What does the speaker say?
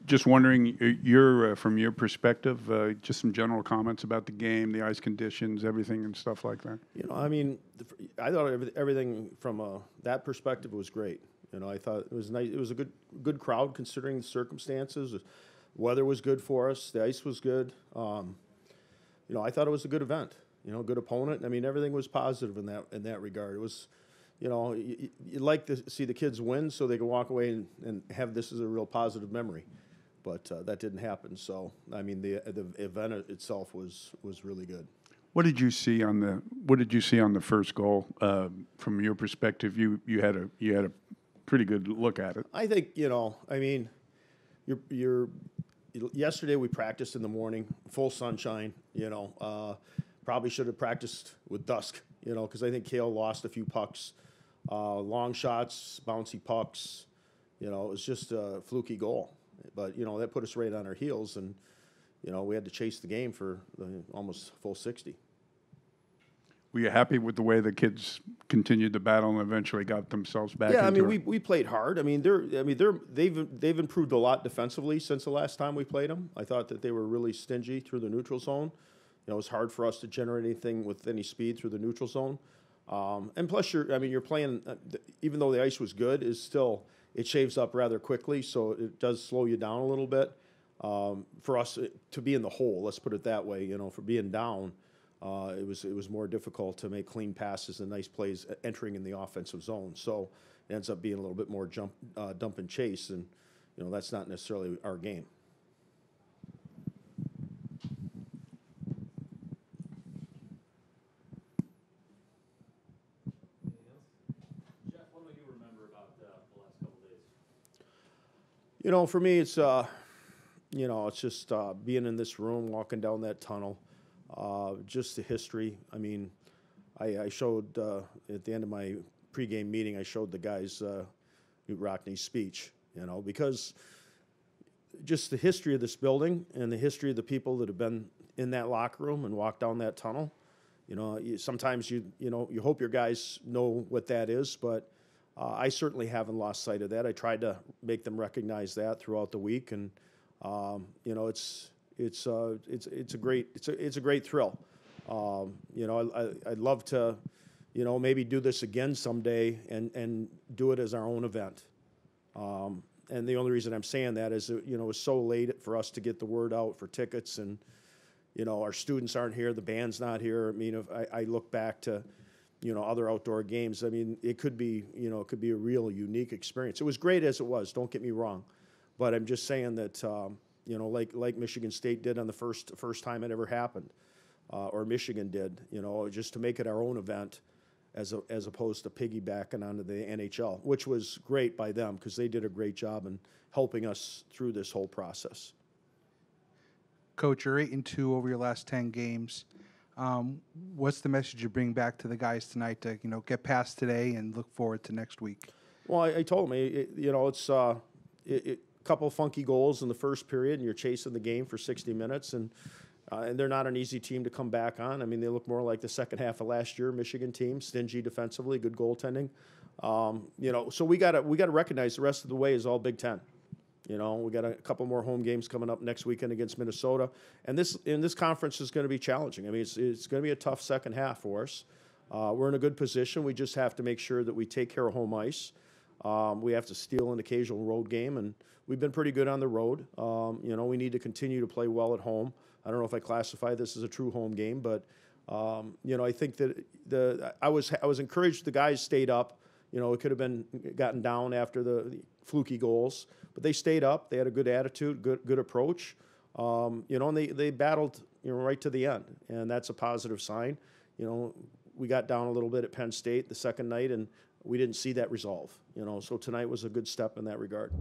Just wondering, from your perspective, just some general comments about the game, the ice conditions, everything, and stuff like that. I mean, I thought everything from that perspective was great. I thought it was nice. It was a good crowd considering the circumstances. The weather was good for us. The ice was good. I thought it was a good event. Good opponent. I mean, everything was positive in that regard. It was, you'd like to see the kids win so they can walk away and have this as a real positive memory. But that didn't happen. So, I mean, the event itself was really good. What did you see on the first goal from your perspective? You had a pretty good look at it. I think I mean, yesterday we practiced in the morning, full sunshine. Probably should have practiced with dusk. Because I think Kale lost a few pucks, long shots, bouncy pucks. It was just a fluky goal. But, that put us right on our heels, and, we had to chase the game for almost full 60. Were you happy with the way the kids continued the battle and eventually got themselves back into it? Yeah, I mean, it? we played hard. I mean, they've improved a lot defensively since the last time we played them. I thought that they were really stingy through the neutral zone. It was hard for us to generate anything with any speed through the neutral zone. And plus, you're playing, even though the ice was good, it shaves up rather quickly, so it does slow you down a little bit. For us to be in the hole, let's put it that way, for being down, it was more difficult to make clean passes and nice plays entering in the offensive zone. So it ends up being a little bit more dump and chase, and that's not necessarily our game. For me, it's it's just being in this room, walking down that tunnel, just the history. I mean, I showed at the end of my pregame meeting, I showed the guys Newt Rockney's speech. Because just the history of this building and the history of the people that have been in that locker room and walked down that tunnel. Sometimes you hope your guys know what that is, but I certainly haven't lost sight of that. I tried to make them recognize that throughout the week, and it's a great thrill. I'd love to, maybe do this again someday and do it as our own event. And the only reason I'm saying that is it was so late for us to get the word out for tickets, and our students aren't here, the band's not here. I mean, if I look back to other outdoor games, I mean, it could be a real unique experience. It was great as it was, don't get me wrong. But I'm just saying that, like Michigan State did on the first time it ever happened, or Michigan did, just to make it our own event as opposed to piggybacking onto the NHL, which was great by them because they did a great job in helping us through this whole process. Coach, you're 8-2 over your last 10 games. What's the message you bring back to the guys tonight to get past today and look forward to next week? Well, I told them, it's a couple of funky goals in the first period, and you're chasing the game for 60 minutes, and they're not an easy team to come back on. I mean, they look more like the second half of last year Michigan team, stingy defensively, good goaltending. So we got to recognize the rest of the way is all Big Ten. We got a couple more home games coming up next weekend against Minnesota, and this conference is going to be challenging. I mean, it's going to be a tough second half for us. We're in a good position. We just have to make sure that we take care of home ice. We have to steal an occasional road game, and we've been pretty good on the road. We need to continue to play well at home. I don't know if I classify this as a true home game, but I think that I was encouraged the guys stayed up. It could have been gotten down after the fluky goals, but they stayed up. They had a good attitude, good approach, and they battled right to the end, and that's a positive sign. We got down a little bit at Penn State the second night, and we didn't see that resolve. So tonight was a good step in that regard.